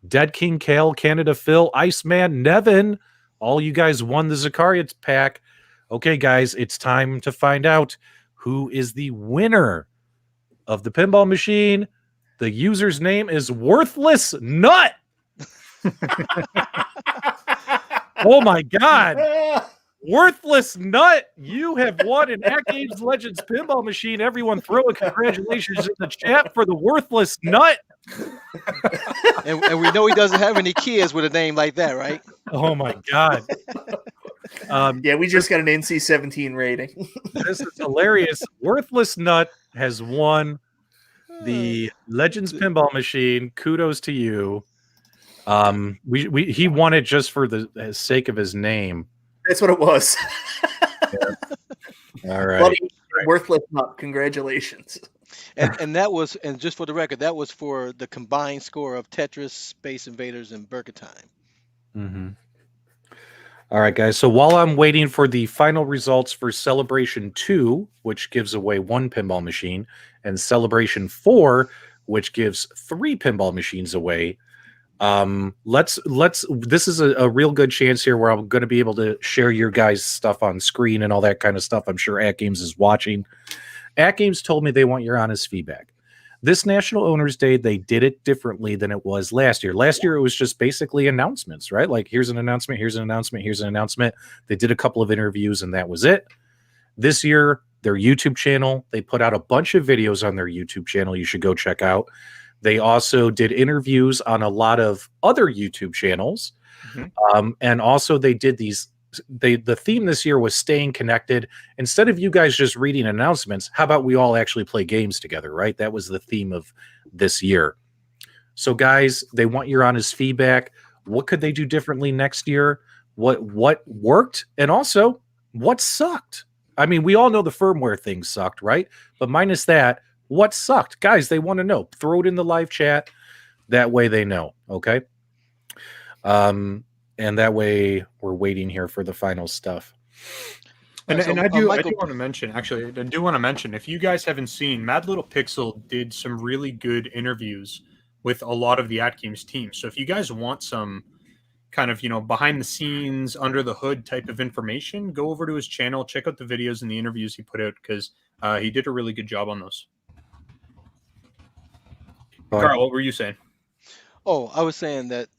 Dead King Kale, Canada Phil, Iceman, Nevin. All you guys won the Zechariah pack. Okay, guys, it's time to find out who is the winner of the pinball machine. The user's name is Worthless Nut. Oh my God. Worthless Nut, you have won an AtGames Legends Pinball Machine. Everyone throw a congratulations in the chat for the Worthless Nut. and we know he doesn't have any kids with a name like that, right? Oh my God. Yeah, we just got an NC-17 rating. This is hilarious. Worthless Nut has won the Legends Pinball Machine. Kudos to you. He won it just for the sake of his name. That's what it was. All right. Buddy, worthless up. Congratulations. And that was, and just for the record, that was for the combined score of Tetris, Space Invaders, and Burger Time. Mm-hmm. All right, guys. So while I'm waiting for the final results for Celebration 2, which gives away 1 pinball machine, and Celebration 4, which gives 3 pinball machines away, let's this is a real good chance here where I'm going to be able to share your guys' stuff on screen and all that kind of stuff. I'm sure AtGames is watching. AtGames told me they want your honest feedback. This National Owners Day, they did it differently than it was last year. Last year, it was just basically announcements, right? Like, here's an announcement, here's an announcement, here's an announcement. They did a couple of interviews, and that was it. This year, their YouTube channel, they put out a bunch of videos on their YouTube channel you should go check out. They also did interviews on a lot of other YouTube channels. Mm-hmm. And also they did these, the theme this year was staying connected. Instead of you guys just reading announcements, how about we all actually play games together, right? That was the theme of this year. So guys, they want your honest feedback. What could they do differently next year? What worked? And also, what sucked? I mean, we all know the firmware thing sucked, right? But minus that, what sucked? Guys, they want to know. Throw it in the live chat. That way they know, okay? And that way we're waiting here for the final stuff. And I do want to mention, actually, I do want to mention, if you guys haven't seen, Mad Little Pixel did some really good interviews with a lot of the AtGames team. So if you guys want some kind of, behind the scenes, under the hood type of information, go over to his channel, check out the videos and the interviews he put out, because he did a really good job on those. Carl, what were you saying? Oh, I was saying that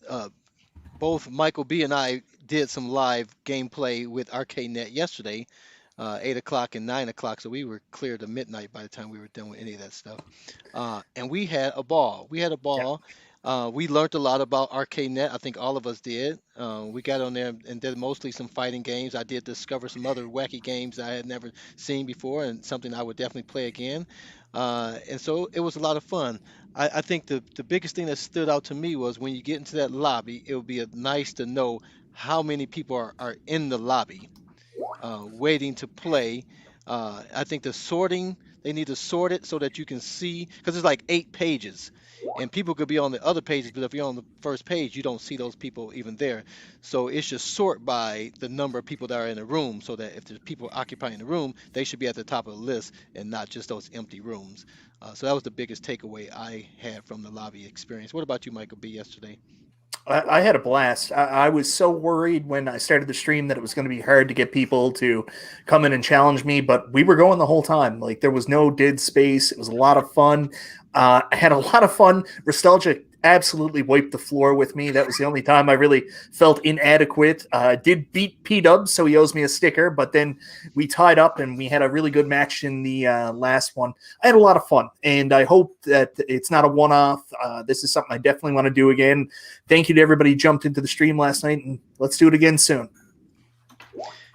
both Michael B. and I did some live gameplay with ArcadeNet yesterday, 8 o'clock and 9 o'clock, so we were clear to midnight by the time we were done with any of that stuff. And we had a ball. We learned a lot about ArcadeNet. I think all of us did. We got on there and did mostly some fighting games. I did discover some other wacky games I had never seen before, and something I would definitely play again. And so it was a lot of fun. I think the biggest thing that stood out to me was when you get into that lobby, it would be nice to know how many people are in the lobby waiting to play. I think the sorting, they need to sort it so that you can see, because it's like 8 pages. And people could be on the other pages, but if you're on the first page, you don't see those people even there. So it should sort by the number of people that are in the room, so that if there's people occupying the room, they should be at the top of the list and not just those empty rooms. So that was the biggest takeaway I had from the lobby experience. What about you, Michael B., yesterday? I had a blast. I was so worried when I started the stream that it was going to be hard to get people to come in and challenge me, but we were going the whole time. Like, there was no dead space. It was a lot of fun. I had a lot of fun. Nostalgia absolutely wiped the floor with me. That was the only time I really felt inadequate. Did beat PDubs, so he owes me a sticker, but then we tied up and we had a really good match in the last one. I had a lot of fun, and I hope that it's not a one-off. This is something I definitely want to do again. Thank you to everybody who jumped into the stream last night, and let's do it again soon.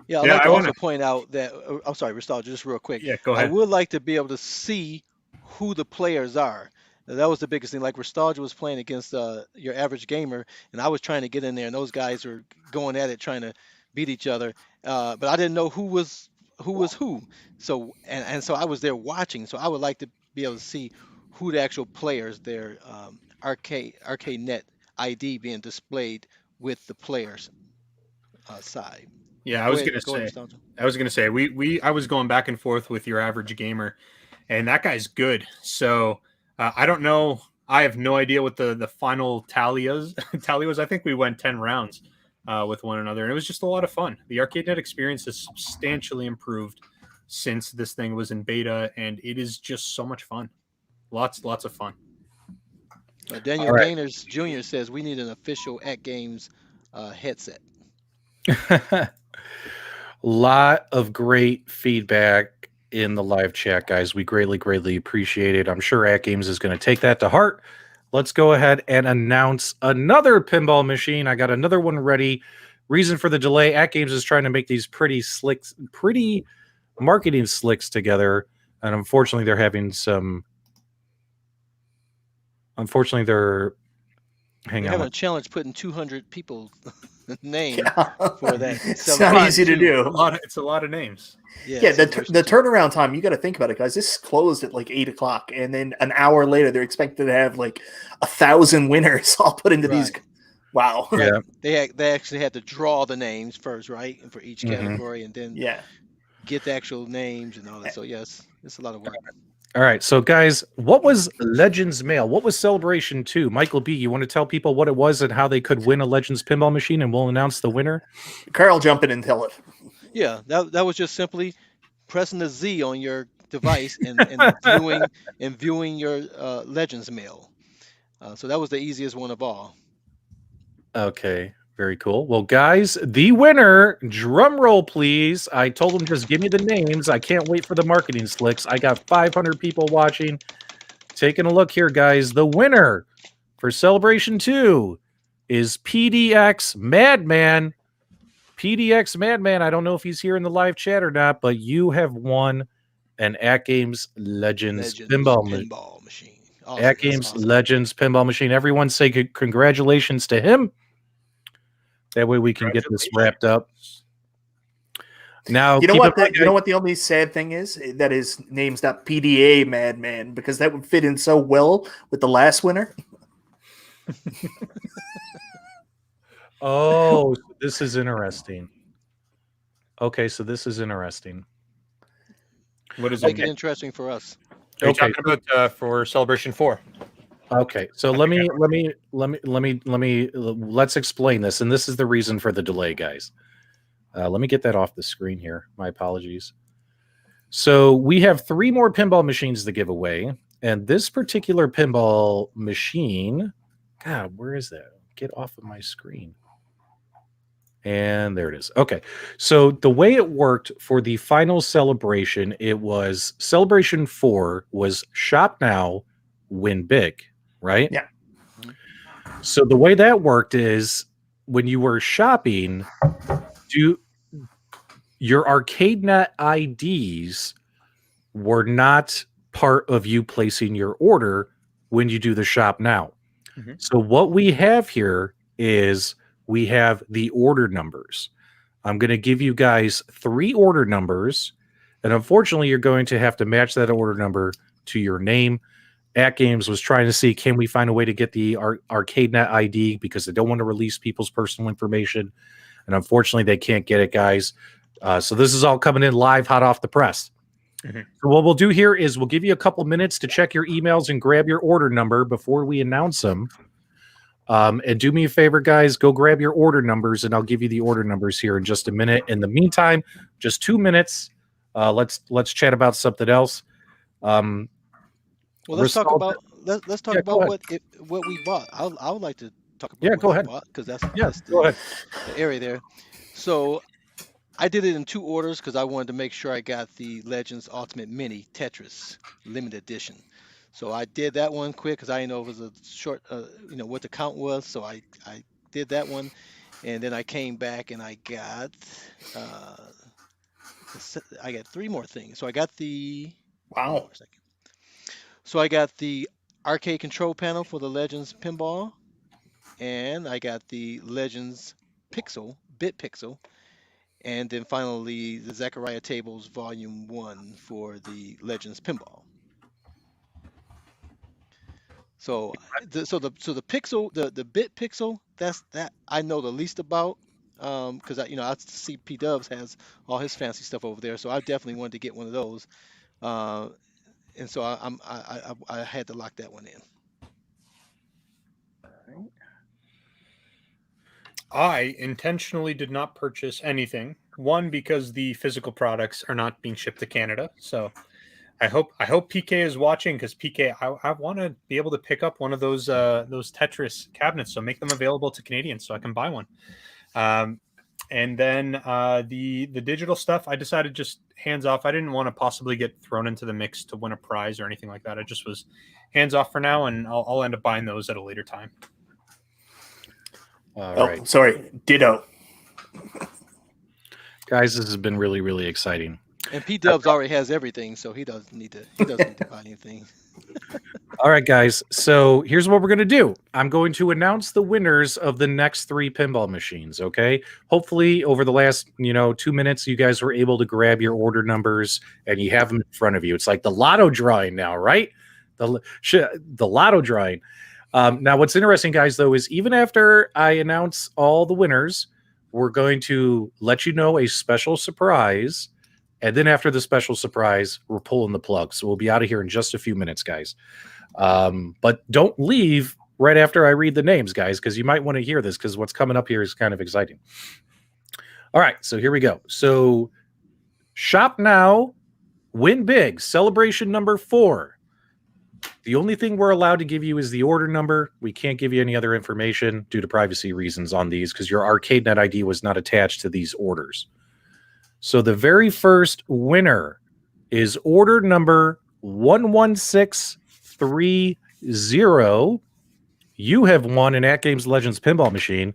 Yeah, I'd like to also point out that, I'm sorry, Ristal, just real quick. Yeah, go ahead. I would like to be able to see who the players are. That was the biggest thing. Like, Ristalgia was playing against your average gamer, and I was trying to get in there, and those guys were going at it, trying to beat each other. But I didn't know who was who. So and so I was there watching. So I would like to be able to see who the actual players, their ArcadeNet ID being displayed with the players side. Yeah, I was gonna say I was going back and forth with your average gamer, and that guy's good. So. I don't know. I have no idea what the final tally was. I think we went 10 rounds with one another, and it was just a lot of fun. The ArcadeNet experience has substantially improved since this thing was in beta, and it is just so much fun. Lots of fun. Daniel Gaynors Jr. says we need an official AtGames headset. Lot of great feedback in the live chat, guys. We greatly appreciate it. I'm sure AtGames is going to take that to heart. Let's go ahead and announce another pinball machine. I got another one ready. Reason for the delay, AtGames is trying to make these pretty marketing slicks together, and unfortunately they're having some Unfortunately, they're hang They're on. having a challenge putting 200 people's name Yeah. for that. It's not easy to do. It's a lot of names. Yeah, the turnaround time, you got to think about it, guys. This closed at like 8 o'clock, and then an hour later, they're expected to have like 1,000 winners all put into these. Wow. Yeah. They actually had to draw the names first, right? And for each category, and then get the actual names and all that. So yes, it's a lot of work. All right, so guys, what was Legends Mail? What was Celebration 2? Michael B., you want to tell people what it was and how they could win a Legends pinball machine, and we'll announce the winner? Carl, jump in and tell it. Yeah, that was just simply pressing the Z on your device and viewing your Legends Mail. So that was the easiest one of all. Okay, very cool. Well, guys, the winner, drum roll, please. I told them just give me the names. I can't wait for the marketing slicks. I got 500 people watching. Taking a look here, guys. The winner for Celebration 2 is PDX Madman. PDX Madman, I don't know if he's here in the live chat or not, but you have won an AtGames Legends pinball machine. Awesome. AtGames Legends pinball machine. Everyone say congratulations to him. That way we can get this wrapped up. Now, you know what? You know what the only sad thing is? That his name's not PDA Madman, because that would fit in so well with the last winner. Oh, this is interesting. Okay, so this is interesting. What is Make it interesting for us? Are you talking about for Celebration 4? Okay, so let's explain this, and this is the reason for the delay, guys. Let me get that off the screen here. My apologies. So we have 3 more pinball machines to give away, and this particular pinball machine, God, where is that? Get off of my screen. And there it is. Okay, so the way it worked for the final celebration, it was Celebration 4 was shop now, win big, right? Yeah. So the way that worked is when you were shopping, your ArcadeNet IDs were not part of you placing your order when you do the shop now. Mm-hmm. So what we have here is we have the order numbers. I'm going to give you guys 3 order numbers, and unfortunately, you're going to have to match that order number to your name. AtGames was trying to see, can we find a way to get the ArcadeNet ID, because they don't want to release people's personal information, and unfortunately, they can't get it, guys. So this is all coming in live, hot off the press. Mm-hmm. So what we'll do here is we'll give you a couple minutes to check your emails and grab your order number before we announce them. And do me a favor, guys, go grab your order numbers, and I'll give you the order numbers here in just a minute. In the meantime, just 2 minutes. Let's chat about something else. Well, let's talk about what we bought. I would like to talk about what we bought, because that's the area there. So I did it in 2 orders because I wanted to make sure I got the Legends Ultimate Mini Tetris Limited Edition. So I did that one quick because I didn't know it was a short, what the count was. So I did that one, and then I came back and I got 3 more things. So I got the So I got the arcade control panel for the Legends Pinball, and I got the Legends Bit Pixel, and then finally the Zachariah Tables Volume 1 for the Legends Pinball. So the pixel, the Bit Pixel, that's I know the least about, because I see PDubs has all his fancy stuff over there, so I definitely wanted to get one of those, and so I had to lock that one in. I intentionally did not purchase anything. One, because the physical products are not being shipped to Canada, so I hope PK is watching, because PK, I want to be able to pick up one of those Tetris cabinets, so make them available to Canadians so I can buy one. And then the digital stuff, I decided just hands off. I didn't want to possibly get thrown into the mix to win a prize or anything like that. I just was hands off for now, and I'll end up buying those at a later time. Right. Sorry, ditto. Guys, this has been really, really exciting. And PDubs already has everything, so he doesn't need to buy anything. All right, guys. So here's what we're going to do. I'm going to announce the winners of the next 3 pinball machines, okay? Hopefully over the last, 2 minutes, you guys were able to grab your order numbers and you have them in front of you. It's like the lotto drawing now, right? The lotto drawing. Now, what's interesting, guys, though, is even after I announce all the winners, we're going to let you know a special surprise. And then after the special surprise, we're pulling the plug. So we'll be out of here in just a few minutes, guys. But don't leave right after I read the names, guys, because you might want to hear this because what's coming up here is kind of exciting. All right, so here we go. So shop now, win big, celebration number 4. The only thing we're allowed to give you is the order number. We can't give you any other information due to privacy reasons on these because your ArcadeNet ID was not attached to these orders. So the very first winner is order number 11630. You have won an AtGames Legends Pinball Machine.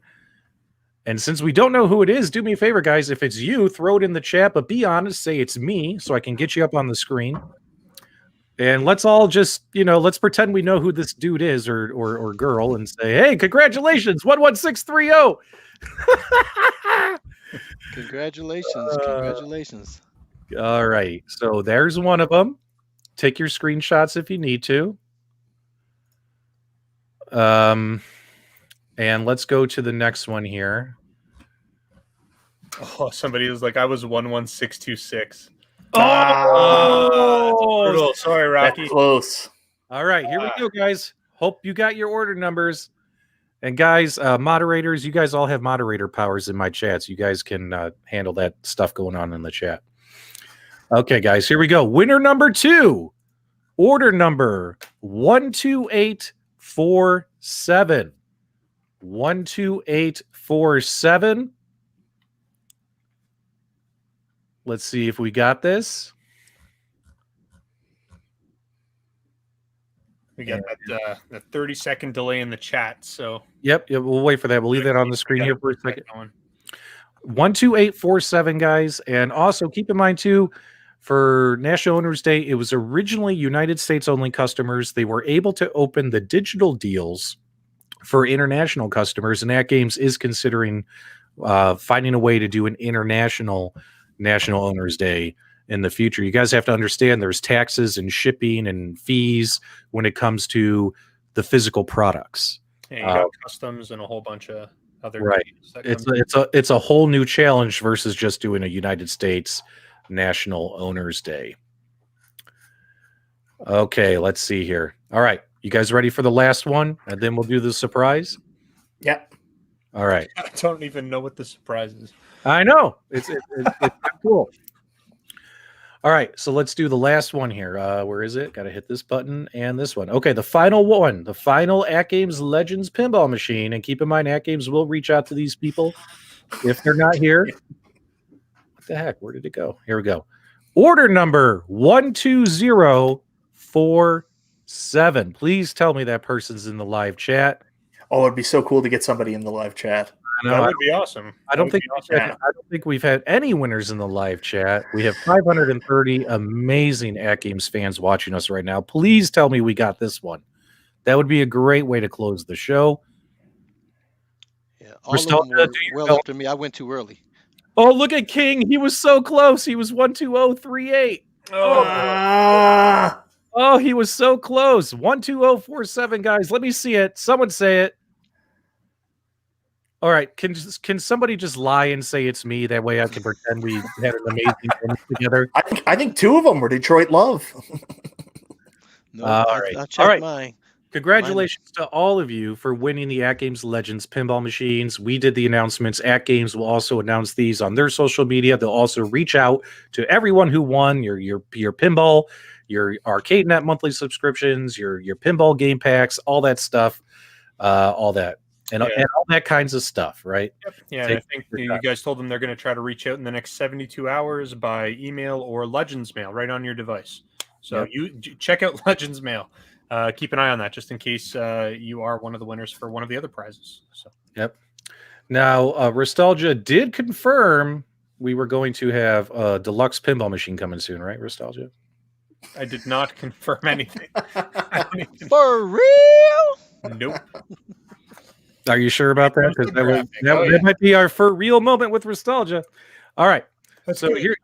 And since we don't know who it is, do me a favor, guys. If it's you, throw it in the chat, but be honest, say it's me so I can get you up on the screen. And let's all just, let's pretend we know who this dude is or girl and say, hey, congratulations, 11630. Congratulations. All right. So there's one of them. Take your screenshots if you need to. And let's go to the next one here. Oh, somebody was like, I was 11626. Oh, that's brutal. Sorry, Rocky. That's close. All right, here we go, guys. Hope you got your order numbers. And guys, moderators, you guys all have moderator powers in my chats. You guys can handle that stuff going on in the chat. Okay, guys, here we go. Winner number 2, order number 12847. 12847. Let's see if we got this. We got that 30-second delay in the chat. So Yep, we'll wait for that. We'll leave that on the screen here for a second. 12847, guys. And also keep in mind, too, for National Owners Day, it was originally United States only customers. They were able to open the digital deals for international customers, and AtGames is considering finding a way to do an international National Owners Day in the future. You guys have to understand there's taxes and shipping and fees when it comes to the physical products. Yeah, you got customs and a whole bunch of other right. It's a whole new challenge versus just doing a United States National Owners Day. Okay, let's see here. All right, you guys ready for the last one? And then we'll do the surprise. Yep. All right. I don't even know what the surprise is. I know. It's cool. All right, so let's do the last one here. Where is it? Got to hit this button and this one. Okay, the final one, the final AtGames Legends Pinball Machine. And keep in mind, AtGames will reach out to these people if they're not here. What the heck? Where did it go? Here we go. Order number 12047. Please tell me that person's in the live chat. Oh, it'd be so cool to get somebody in the live chat. That would be awesome. I don't think we've had any winners in the live chat. We have 530 amazing AtGames fans watching us right now. Please tell me we got this one. That would be a great way to close the show. Yeah, all of them were well after me. I went too early. Oh, look at King. He was so close. He was 12038. Oh, he was so close. 12047, guys. Let me see it. Someone say it. All right, can somebody just lie and say it's me? That way I can pretend we had an amazing time together. I think 2 of them were Detroit Love. No, I'll check mine. Congratulations to all of you for winning the AtGames Legends Pinball Machines. We did the announcements. AtGames will also announce these on their social media. They'll also reach out to everyone who won your pinball, your ArcadeNet monthly subscriptions, your pinball game packs, all that stuff, all that. And all that kinds of stuff, right? Yep. Yeah, I think you guys told them they're going to try to reach out in the next 72 hours by email or Legends Mail right on your device. So you check out Legends Mail. Keep an eye on that just in case you are one of the winners for one of the other prizes. So. Yep. Now, Restalgia did confirm we were going to have a deluxe pinball machine coming soon, right, Restalgia? I did not confirm anything. I don't even- For real? Nope. Are you sure about that? Because that might be our for real moment with nostalgia. All right. Let's So do it.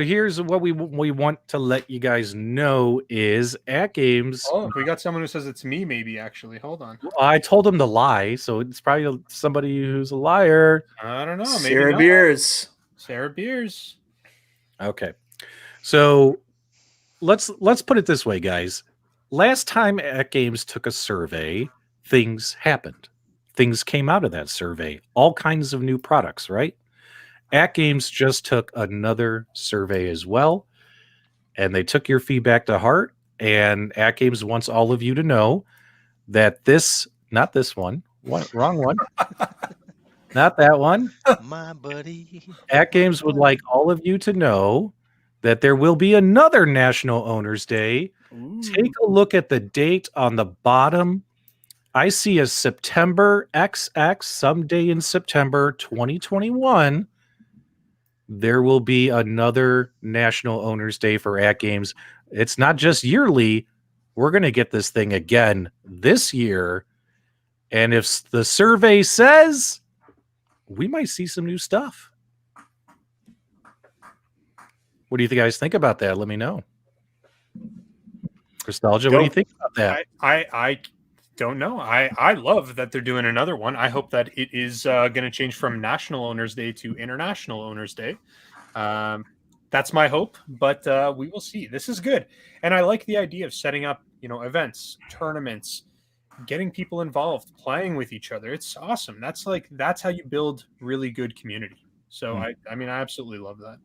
here's what we want to let you guys know is AtGames. Oh, we got someone who says it's me. Maybe actually. Hold on. I told him to lie, so it's probably somebody who's a liar. I don't know. Maybe Sarah not. Beers. Sarah Beers. Okay. So let's put it this way, guys. Last time AtGames took a survey, things happened. Things came out of that survey. All kinds of new products, right? AtGames just took another survey as well, and they took your feedback to heart. And AtGames wants all of you to know that not this one, wrong one, not that one. My buddy. AtGames would like all of you to know that there will be another National Owners Day. Take a look at the date on the bottom. I see a September XX, someday in September 2021. There will be another National Owners Day for AtGames. It's not just yearly. We're going to get this thing again this year. And if the survey says, we might see some new stuff. What do you guys think about that? Let me know. Nostalgia, what do you think about that? I don't know. I love that they're doing another one. I hope that it is going to change from National Owners Day to International Owners Day. That's my hope, but we will see. This is good, and I like the idea of setting up, events, tournaments, getting people involved, playing with each other. It's awesome. That's how you build really good community. So I absolutely love that.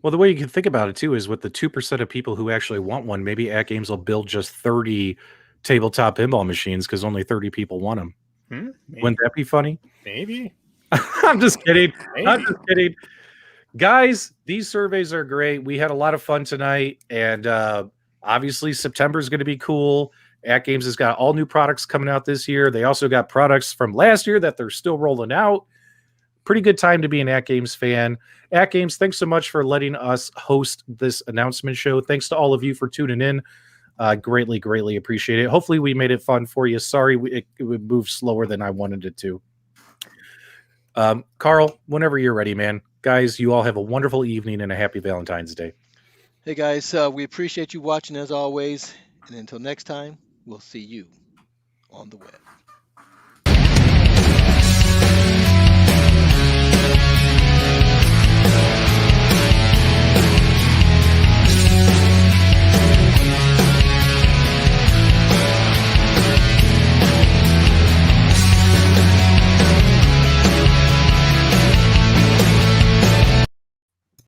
Well, the way you can think about it too is with the 2% of people who actually want one, maybe AtGames will build just 30 tabletop pinball machines because only 30 people want them. Wouldn't that be funny? Maybe. I'm just kidding. Maybe. I'm just kidding. Guys, these surveys are great. We had a lot of fun tonight, and obviously September is going to be cool. AtGames has got all new products coming out this year. They also got products from last year that they're still rolling out. Pretty good time to be an AtGames fan. AtGames, thanks so much for letting us host this announcement show. Thanks to all of you for tuning in. Greatly, greatly appreciate it. Hopefully we made it fun for you. Sorry it would move slower than I wanted it to. Carl, whenever you're ready, man. Guys, you all have a wonderful evening and a happy Valentine's Day. Hey guys, we appreciate you watching as always. And until next time, we'll see you on the web.